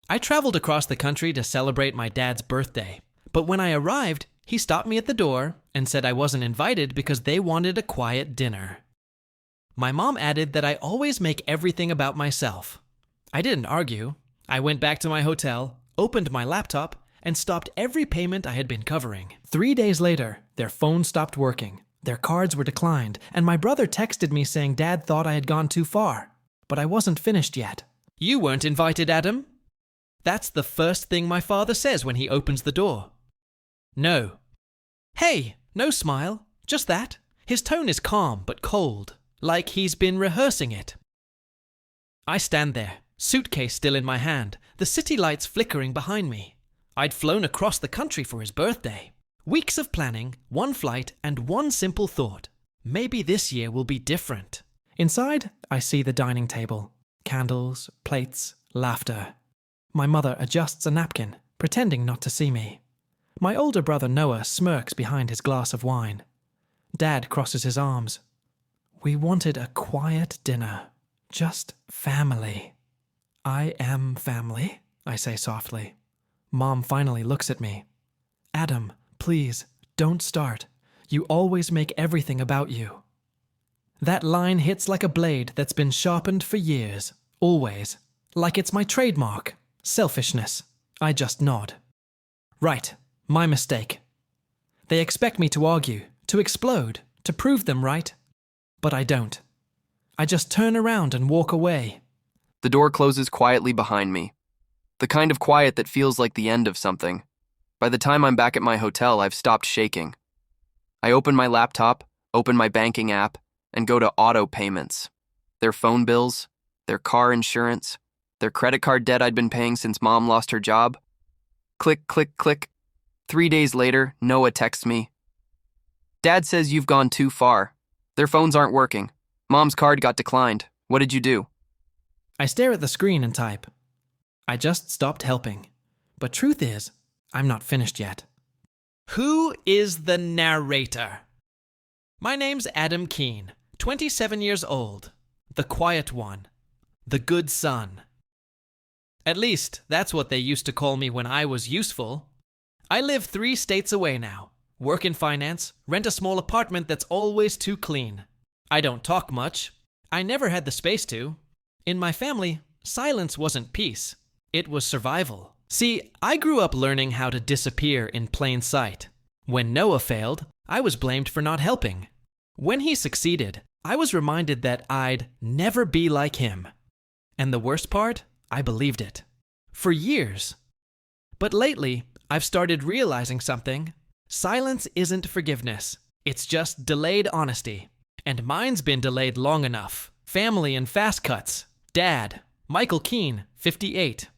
I traveled across the country to celebrate my dad's birthday, but when I arrived, he stopped me at the door and said I wasn't invited because they wanted a quiet dinner. My mom added that I always make everything about myself. I didn't argue. I went back to my hotel, opened my laptop, and stopped every payment I had been covering. 3 days later, their phone stopped working, their cards were declined, and my brother texted me saying Dad thought I had gone too far, but I wasn't finished yet. "You weren't invited, Adam." That's the first thing my father says when he opens the door. "No." "Hey," no smile, just that. His tone is calm but cold, like he's been rehearsing it. I stand there, suitcase still in my hand, the city lights flickering behind me. I'd flown across the country for his birthday. Weeks of planning, one flight, and one simple thought. Maybe this year will be different. Inside, I see the dining table. Candles, plates, laughter. My mother adjusts a napkin, pretending not to see me. My older brother Noah smirks behind his glass of wine. Dad crosses his arms. We wanted a quiet dinner. Just family. I am family, I say softly. Mom finally looks at me. Adam, please, don't start. You always make everything about you. That line hits like a blade that's been sharpened for years. Always. Like it's my trademark. Selfishness. I just nod. Right. My mistake. They expect me to argue, to explode, to prove them right. But I don't. I just turn around and walk away. The door closes quietly behind me. The kind of quiet that feels like the end of something. By the time I'm back at my hotel, I've stopped shaking. I open my laptop, open my banking app, and go to auto payments. Their phone bills, their car insurance, their credit card debt I'd been paying since Mom lost her job. Click, click, click. 3 days later, Noah texts me. Dad says you've gone too far. Their phones aren't working. Mom's card got declined. What did you do? I stare at the screen and type. I just stopped helping. But truth is, I'm not finished yet. Who is the narrator? My name's Adam Keene, 27 years old. The quiet one. The good son. At least, that's what they used to call me when I was useful. I live 3 states away now. Work in finance, rent a small apartment that's always too clean. I don't talk much. I never had the space to. In my family, silence wasn't peace. It was survival. See, I grew up learning how to disappear in plain sight. When Noah failed, I was blamed for not helping. When he succeeded, I was reminded that I'd never be like him. And the worst part, I believed it. For years. But lately, I've started realizing something. Silence isn't forgiveness. It's just delayed honesty. And mine's been delayed long enough. Family in fast cuts. Dad, Michael Keene, 58.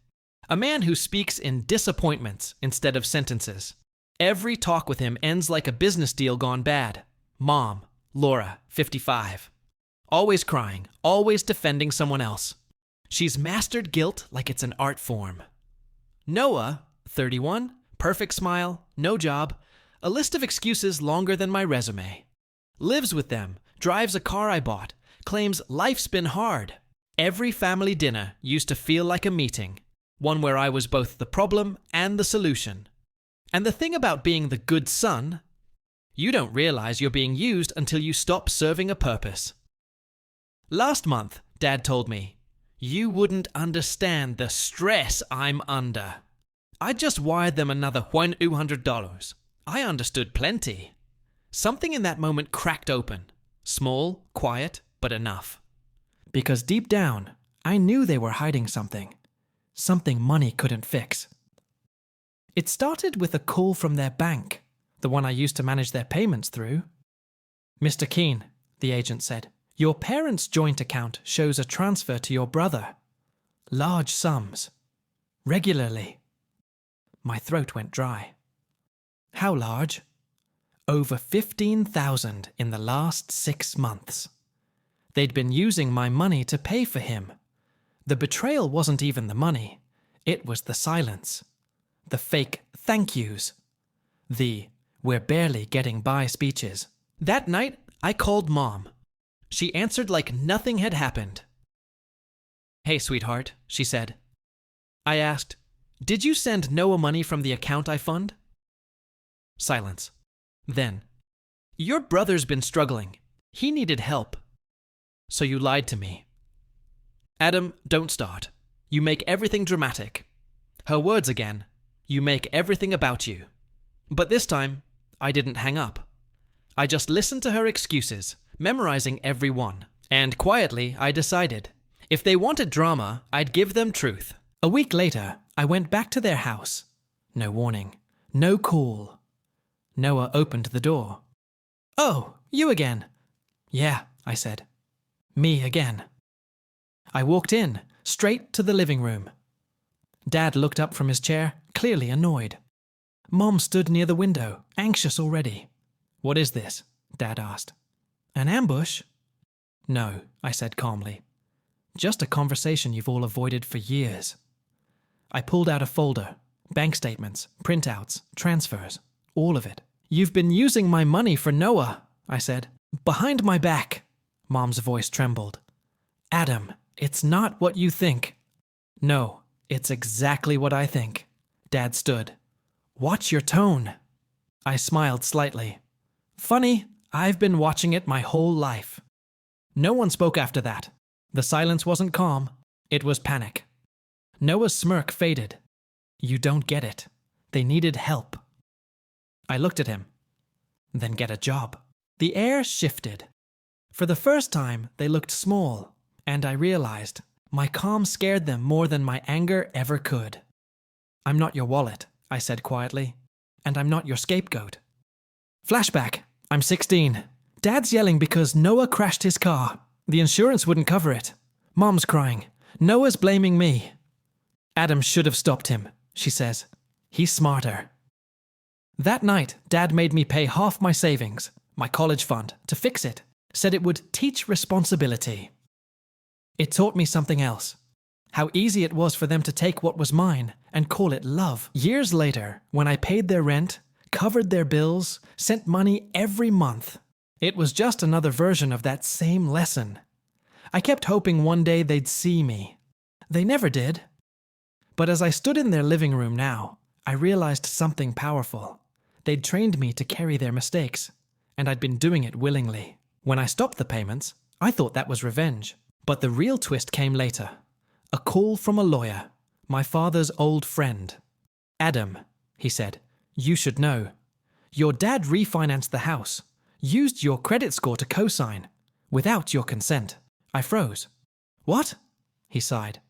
A man who speaks in disappointments instead of sentences. Every talk with him ends like a business deal gone bad. Mom, Laura, 55. Always crying, always defending someone else. She's mastered guilt like it's an art form. Noah, 31, perfect smile, no job, a list of excuses longer than my resume. Lives with them, drives a car I bought, claims life's been hard. Every family dinner used to feel like a meeting, one where I was both the problem and the solution. And the thing about being the good son, you don't realize you're being used until you stop serving a purpose. Last month, Dad told me, "You wouldn't understand the stress I'm under." I just wired them another $100. I understood plenty. Something in that moment cracked open. Small, quiet, but enough. Because deep down, I knew they were hiding something. Something money couldn't fix. It started with a call from their bank, the one I used to manage their payments through. "Mr. Keene," the agent said, "your parents' joint account shows a transfer to your brother. Large sums. Regularly." My throat went dry. How large? Over 15,000 in the last 6 months. They'd been using my money to pay for him. The betrayal wasn't even the money. It was the silence. The fake thank yous. The "we're barely getting by" speeches. That night, I called Mom. She answered like nothing had happened. "Hey, sweetheart," she said. I asked, "Did you send Noah money from the account I fund?" Silence. Then, "Your brother's been struggling. He needed help. So you lied to me." "Adam, don't start. You make everything dramatic." Her words again. "You make everything about you." But this time, I didn't hang up. I just listened to her excuses, memorizing every one. And quietly, I decided, if they wanted drama, I'd give them truth. A week later, I went back to their house. No warning. No call. Noah opened the door. "Oh, you again?" "Yeah," I said. "Me again." I walked in, straight to the living room. Dad looked up from his chair, clearly annoyed. Mom stood near the window, anxious already. "What is this?" Dad asked. "An ambush?" "No," I said calmly. "Just a conversation you've all avoided for years." I pulled out a folder. Bank statements, printouts, transfers, all of it. "You've been using my money for Noah," I said. "Behind my back." Mom's voice trembled. "Adam, it's not what you think." "No, it's exactly what I think." Dad stood. "Watch your tone." I smiled slightly. "Funny, I've been watching it my whole life." No one spoke after that. The silence wasn't calm. It was panic. Noah's smirk faded. "You don't get it. They needed help." I looked at him. "Then get a job." The air shifted. For the first time, they looked small, and I realized my calm scared them more than my anger ever could. "I'm not your wallet," I said quietly, "and I'm not your scapegoat." Flashback. I'm 16. Dad's yelling because Noah crashed his car. The insurance wouldn't cover it. Mom's crying. Noah's blaming me. "Adam should have stopped him," she says. "He's smarter." That night, Dad made me pay half my savings, my college fund, to fix it. Said it would teach responsibility. It taught me something else. How easy it was for them to take what was mine and call it love. Years later, when I paid their rent, covered their bills, sent money every month, it was just another version of that same lesson. I kept hoping one day they'd see me. They never did. But as I stood in their living room now, I realized something powerful. They'd trained me to carry their mistakes, and I'd been doing it willingly. When I stopped the payments, I thought that was revenge. But the real twist came later. A call from a lawyer, my father's old friend. "Adam," he said, "you should know. Your dad refinanced the house, used your credit score to co-sign, without your consent." I froze. "What?" He sighed.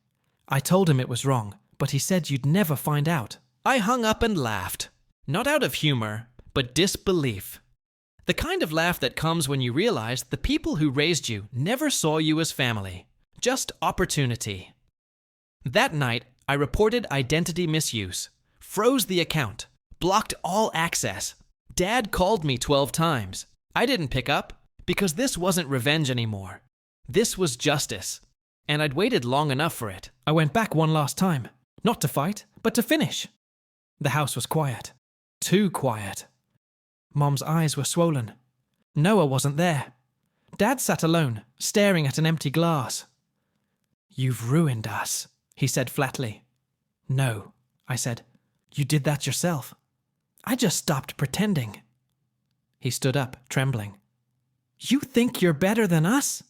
"I told him it was wrong, but he said you'd never find out." I hung up and laughed. Not out of humor, but disbelief. The kind of laugh that comes when you realize the people who raised you never saw you as family, just opportunity. That night, I reported identity misuse, froze the account, blocked all access. Dad called me 12 times. I didn't pick up, because this wasn't revenge anymore. This was justice, and I'd waited long enough for it. I went back one last time, not to fight, but to finish. The house was quiet. Too quiet. Mom's eyes were swollen. Noah wasn't there. Dad sat alone, staring at an empty glass. "You've ruined us," he said flatly. "No," I said. "You did that yourself. I just stopped pretending." He stood up, trembling. "You think you're better than us?"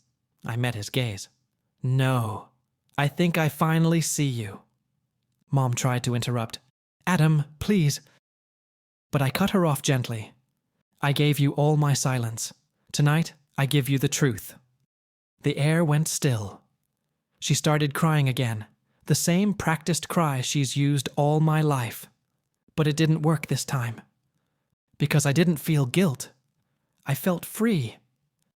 I met his gaze. "No, I think I finally see you." Mom tried to interrupt. "Adam, please." But I cut her off gently. "I gave you all my silence. Tonight, I give you the truth." The air went still. She started crying again, the same practiced cry she's used all my life. But it didn't work this time. Because I didn't feel guilt. I felt free.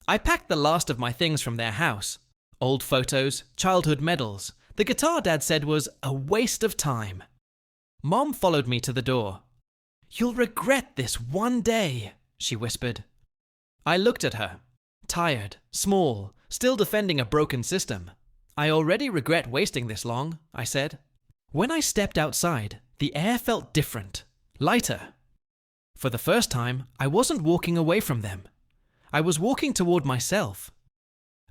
I packed the last of my things from their house. Old photos, childhood medals. The guitar Dad said was a waste of time. Mom followed me to the door. "You'll regret this one day," she whispered. I looked at her. Tired, small, still defending a broken system. "I already regret wasting this long," I said. When I stepped outside, the air felt different, lighter. For the first time, I wasn't walking away from them. I was walking toward myself.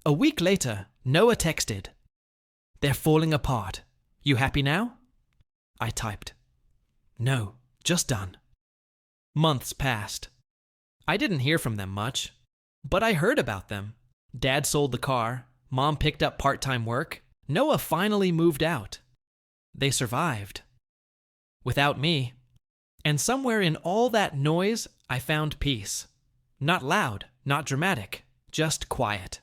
A week later, Noah texted. "They're falling apart. You happy now?" I typed. No, just done. Months passed. I didn't hear from them much, but I heard about them. Dad sold the car, Mom picked up part-time work, Noah finally moved out. They survived. Without me. And somewhere in all that noise, I found peace. Not loud, not dramatic, just quiet.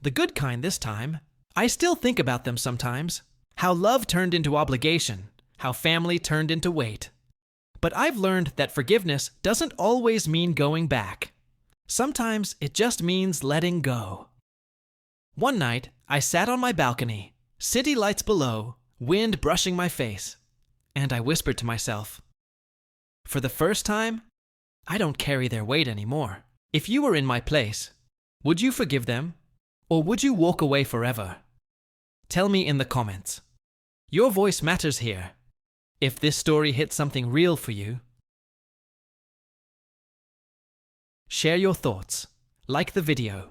The good kind this time. I still think about them sometimes. How love turned into obligation, how family turned into weight. But I've learned that forgiveness doesn't always mean going back. Sometimes it just means letting go. One night, I sat on my balcony, city lights below, wind brushing my face, and I whispered to myself, for the first time, I don't carry their weight anymore. If you were in my place, would you forgive them, or would you walk away forever? Tell me in the comments. Your voice matters here. If this story hit something real for you, share your thoughts, like the video,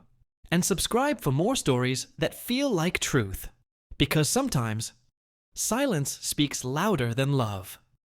and subscribe for more stories that feel like truth. Because sometimes, silence speaks louder than love.